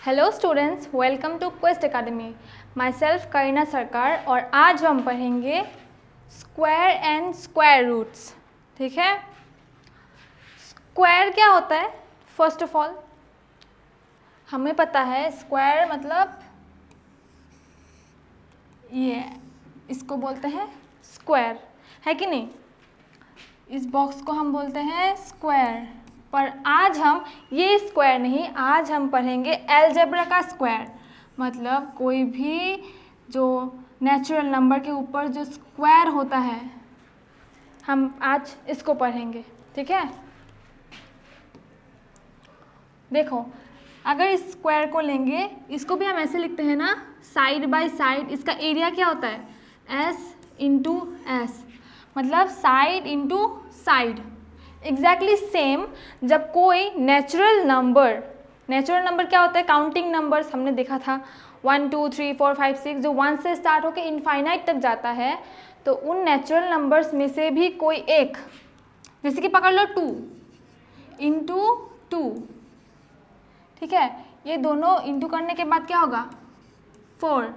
Hello students, welcome to Quest Academy. My self Kareena Sarkar और आज हम पढ़ेंगे स्क्वायर एंड स्क्वायर रूट्स। ठीक है, स्क्वायर क्या होता है? फर्स्ट ऑफ ऑल हमें पता है स्क्वायर मतलब ये, इसको बोलते हैं स्क्वायर, है कि नहीं? इस बॉक्स को हम बोलते हैं स्क्वायर। पर आज हम ये स्क्वायर नहीं, आज हम पढ़ेंगे एलजेब्रा का स्क्वायर। मतलब कोई भी जो नेचुरल नंबर के ऊपर जो स्क्वायर होता है, हम आज इसको पढ़ेंगे। ठीक है, देखो अगर इस स्क्वायर को लेंगे, इसको भी हम ऐसे लिखते हैं ना, साइड बाय साइड। इसका एरिया क्या होता है? एस इंटू एस, मतलब side into side. Exactly same जब कोई नेचुरल नंबर क्या होता है? काउंटिंग नंबर्स हमने देखा था 1 2 3 4 5 6, जो 1 से स्टार्ट होकर इनफाइनाइट तक जाता है। तो उन नेचुरल नंबर्स में से भी कोई एक, जैसे कि पकड़ लो 2 इंटू 2, ठीक है, ये दोनों इंटू करने के बाद क्या होगा? 4।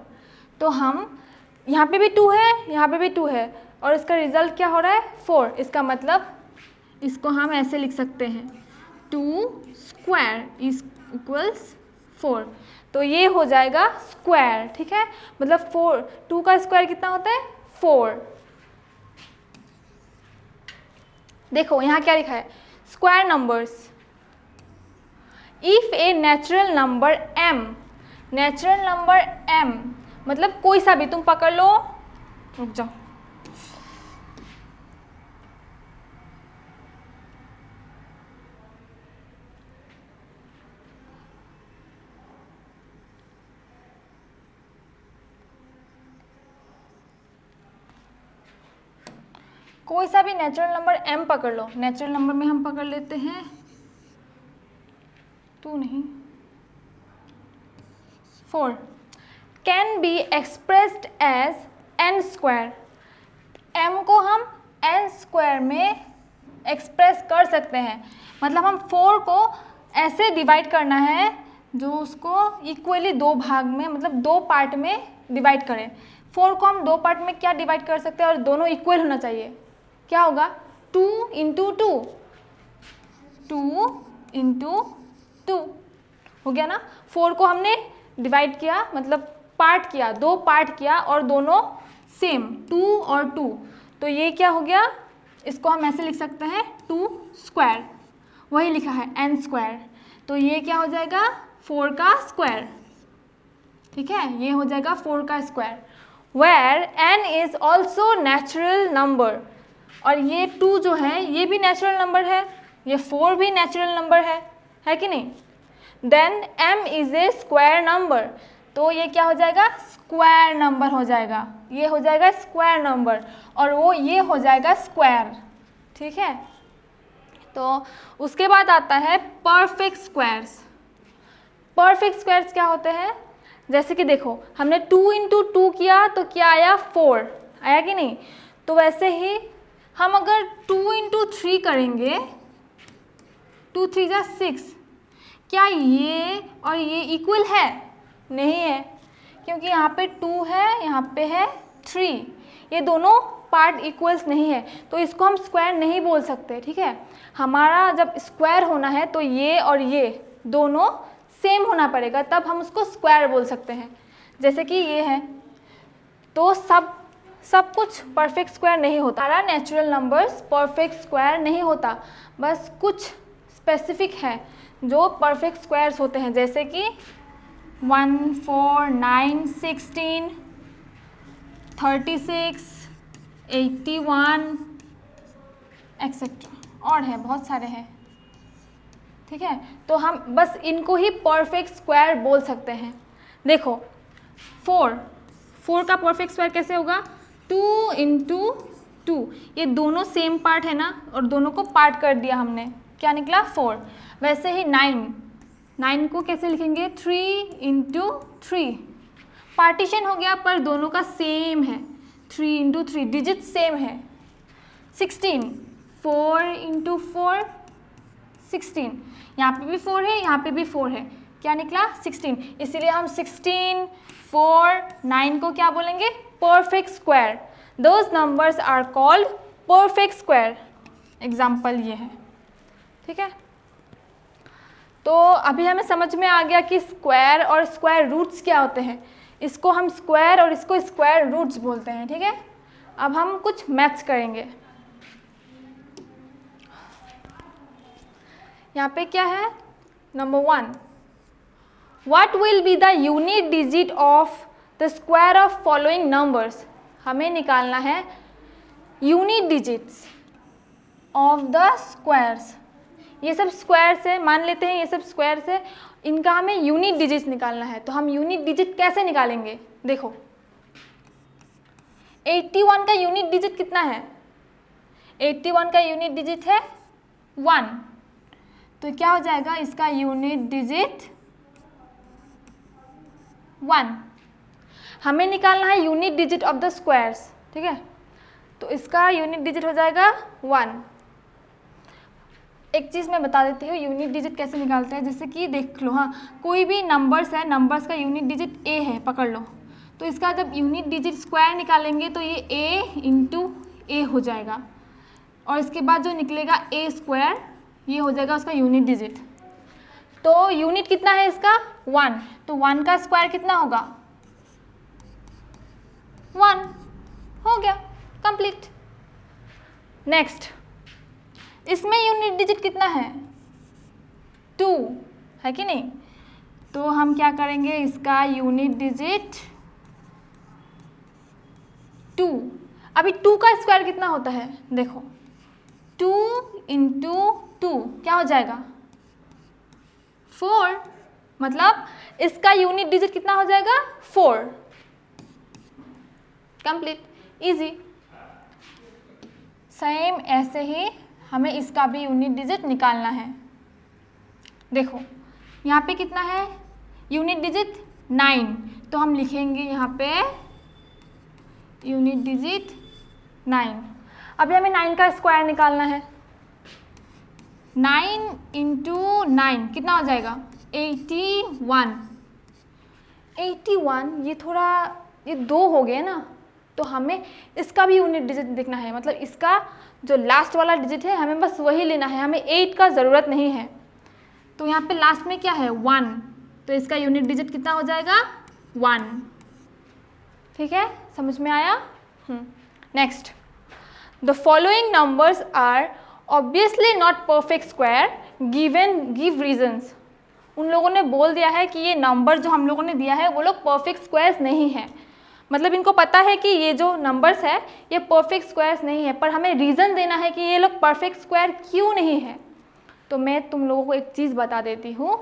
तो हम यहाँ पे भी 2 है, यहाँ पे भी 2 है, और इसका रिजल्ट क्या हो रहा है? 4। इसका मतलब इसको हम ऐसे लिख सकते हैं 2 स्क्वायर इज इक्वल्स 4। तो ये हो जाएगा स्क्वायर। ठीक है, मतलब 2 का स्क्वायर कितना होता है? 4। देखो यहाँ क्या लिखा है? Square numbers. If a natural number m, natural number m मतलब कोई सा भी, तुम पकड़ लो, रुक जाओ, कोई सा भी नेचुरल नंबर m पकड़ लो। नेचुरल नंबर में हम पकड़ लेते हैं 2 नहीं 4, can be expressed as n square. m को हम n स्क्वायर में एक्सप्रेस कर सकते हैं। मतलब हम 4 को ऐसे डिवाइड करना है जो उसको इक्वली 2 भाग में, मतलब 2 पार्ट में डिवाइड करें। 4 को हम 2 पार्ट में क्या डिवाइड कर सकते हैं, और दोनों इक्वल होना चाहिए। क्या होगा? 2 इंटू 2, 2 इंटू 2 हो गया ना। 4 को हमने डिवाइड किया, मतलब पार्ट किया, 2 पार्ट किया, और दोनों सेम 2 और 2, तो ये क्या हो गया? इसको हम ऐसे लिख सकते हैं 2 स्क्वायर। वही लिखा है n स्क्वायर, तो ये क्या हो जाएगा? 4 का स्क्वायर। ठीक है, ये हो जाएगा 4 का square. Where n is also natural number, और ये 2 जो है ये भी नेचुरल नंबर है, ये 4 भी नेचुरल नंबर है कि नहीं? Then m is a square number, तो ये क्या हो जाएगा? स्क्वायर नंबर हो जाएगा। ये हो जाएगा स्क्वायर नंबर, और वो ये हो जाएगा स्क्वायर। ठीक है, तो उसके बाद आता है परफेक्ट स्क्वायर्स। परफेक्ट स्क्वायर्स क्या होते हैं? जैसे कि देखो हमने 2 इंटू 2 किया तो क्या आया? 4 आया कि नहीं? तो वैसे ही हम अगर 2 इंटू 3 करेंगे, 2 3 जा 6, क्या ये और ये इक्वल है? नहीं है, क्योंकि यहाँ पे 2 है, यहाँ पे है 3, ये दोनों पार्ट इक्वल्स नहीं है, तो इसको हम स्क्वायर नहीं बोल सकते। ठीक है, हमारा जब स्क्वायर होना है तो ये और ये दोनों सेम होना पड़ेगा, तब हम उसको स्क्वायर बोल सकते हैं। जैसे कि ये है, तो सब कुछ परफेक्ट स्क्वायर नहीं होता। सारा नेचुरल नंबर्स परफेक्ट स्क्वायर नहीं होता, बस कुछ स्पेसिफिक है जो परफेक्ट स्क्वायर्स होते हैं, जैसे कि 1 4 9 16 36 81 एक्सेट्रा, और है बहुत सारे हैं। ठीक है, तो हम बस इनको ही परफेक्ट स्क्वायर बोल सकते हैं। देखो 4 का परफेक्ट स्क्वायर कैसे होगा? 2 इंटू 2, ये दोनों सेम पार्ट है ना, और दोनों को पार्ट कर दिया हमने, क्या निकला? 4। वैसे ही 9 को कैसे लिखेंगे? 3 इंटू 3, पार्टीशन हो गया पर दोनों का सेम है, 3 इंटू 3, डिजिट सेम है। 16 4 इंटू 4 16, यहाँ पे भी 4 है, यहाँ पे भी 4 है, क्या निकला 16, इसीलिए हम 16, 4, 9 को क्या बोलेंगे perfect square. Those numbers are called perfect square. Example ये है, ठीक है। तो अभी हमें समझ में आ गया कि स्क्वायर और स्क्वायर रूट्स क्या होते हैं। इसको हम स्क्वायर और इसको स्क्वायर रूट्स बोलते हैं, ठीक है। अब हम कुछ मैथ्स करेंगे। यहाँ पे क्या है, number 1, what will be the unit digit of the square of following numbers. हमें निकालना है unit digits of the squares. ये सब स्क्वायर्स है, मान लेते हैं ये सब स्क्वायर्स है, इनका हमें यूनिट डिजिट निकालना है। तो हम यूनिट डिजिट कैसे निकालेंगे, देखो 81 का यूनिट डिजिट कितना है, 81 का यूनिट डिजिट है 1, तो क्या हो जाएगा इसका यूनिट डिजिट 1। हमें निकालना है unit digit of the squares, ठीक है, तो इसका यूनिट डिजिट हो जाएगा 1। एक चीज़ मैं बता देती हूँ यूनिट डिजिट कैसे निकालते हैं, जैसे कि देख लो, हाँ कोई भी नंबर्स है, नंबर्स का यूनिट डिजिट a है, पकड़ लो, तो इसका जब यूनिट डिजिट स्क्वायर निकालेंगे तो ये a इंटू ए हो जाएगा, और इसके बाद जो निकलेगा a स्क्वायर, ये हो जाएगा उसका यूनिट डिजिट। तो यूनिट कितना है इसका 1, तो 1 का स्क्वायर कितना होगा 1, हो गया कंप्लीट। नेक्स्ट, इसमें यूनिट डिजिट कितना है 2 है कि नहीं, तो हम क्या करेंगे इसका यूनिट डिजिट 2। अभी 2 का स्क्वायर कितना होता है, देखो 2 इंटू 2 क्या हो जाएगा 4, मतलब इसका यूनिट डिजिट कितना हो जाएगा 4, कंप्लीट, इजी। सेम ऐसे ही हमें इसका भी यूनिट डिजिट निकालना है। देखो यहाँ पे कितना है यूनिट डिजिट 9, तो हम लिखेंगे यहाँ पे यूनिट डिजिट 9। अभी हमें 9 का स्क्वायर निकालना है, 9 इंटू 9 कितना हो जाएगा 81। 81 ये थोड़ा ये 2 हो गए ना, तो हमें इसका भी यूनिट डिजिट देखना है, मतलब इसका जो लास्ट वाला डिजिट है हमें बस वही लेना है, हमें 8 का ज़रूरत नहीं है। तो यहाँ पे लास्ट में क्या है 1, तो इसका यूनिट डिजिट कितना हो जाएगा 1, ठीक है, समझ में आया। Next, the following numbers are obviously not perfect square give reasons. उन लोगों ने बोल दिया है कि ये नंबर जो हम लोगों ने दिया है वो लोग परफेक्ट स्क्वायर्स नहीं है, मतलब इनको पता है कि ये जो नंबर्स है ये परफेक्ट स्क्वायर्स नहीं है, पर हमें रीज़न देना है कि ये लोग परफेक्ट स्क्वायर क्यों नहीं है। तो मैं तुम लोगों को एक चीज़ बता देती हूँ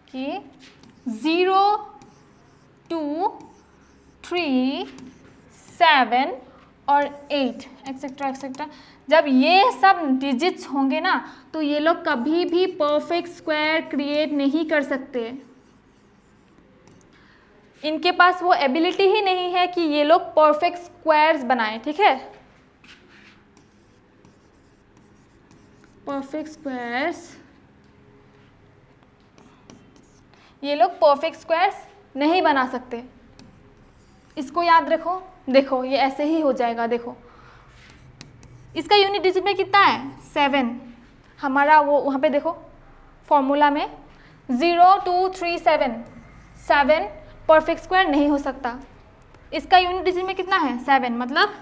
कि 0, 2, 3, 7 और 8 एक्सेट्रा एक्सेट्रा, जब ये सब डिजिट्स होंगे ना तो ये लोग कभी भी परफेक्ट स्क्वायर क्रिएट नहीं कर सकते। इनके पास वो एबिलिटी ही नहीं है कि ये लोग परफेक्ट स्क्वायर्स बनाएं, ठीक है। परफेक्ट स्क्वायर्स, ये लोग परफेक्ट स्क्वायर्स नहीं बना सकते, इसको याद रखो। देखो ये ऐसे ही हो जाएगा, देखो इसका यूनिट डिजिट में कितना है 7, हमारा वो वहाँ पे देखो फॉर्मूला में 0, 2, 3, 7 परफेक्ट स्क्वायर नहीं हो सकता। इसका यूनिट डिजिट में कितना है 7, मतलब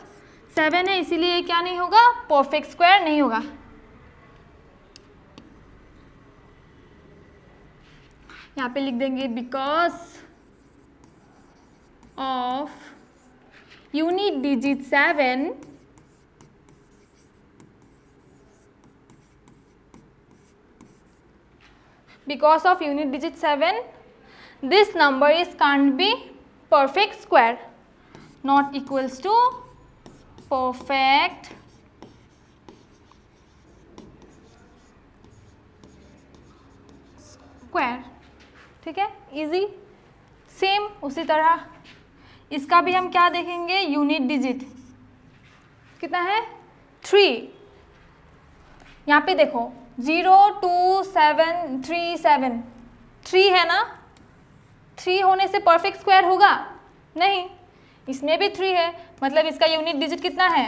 7 है, इसीलिए ये क्या नहीं होगा परफेक्ट स्क्वायर नहीं होगा। यहाँ पे लिख देंगे because of unit digit 7 because of unit digit 7 this number is can't be perfect square, not equals to perfect square, ठीक है, इजी। सेम उसी तरह इसका भी हम क्या देखेंगे यूनिट डिजिट कितना है 3। यहाँ पे देखो 0, 2, 7, 3, 7 3 है ना, 3 होने से परफेक्ट स्क्वायर होगा? नहीं, इसमें भी 3 है, मतलब इसका यूनिट डिजिट कितना है?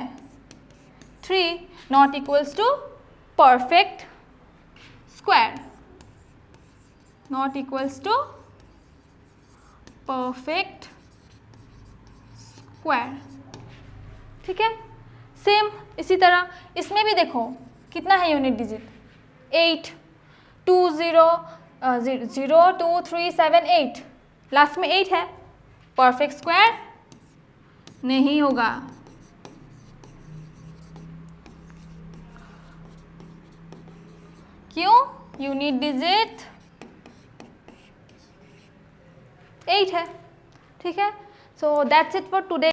3, not equals to perfect square, not equals to perfect square. ठीक है, सेम इसी तरह इसमें भी देखो कितना है यूनिट डिजिट? 8, 2 0 0 2 3 7 8, लास्ट में 8 है, परफेक्ट स्क्वायर नहीं होगा। क्यों? यूनिट डिजिट 8 है। ठीक है, so that's it for today.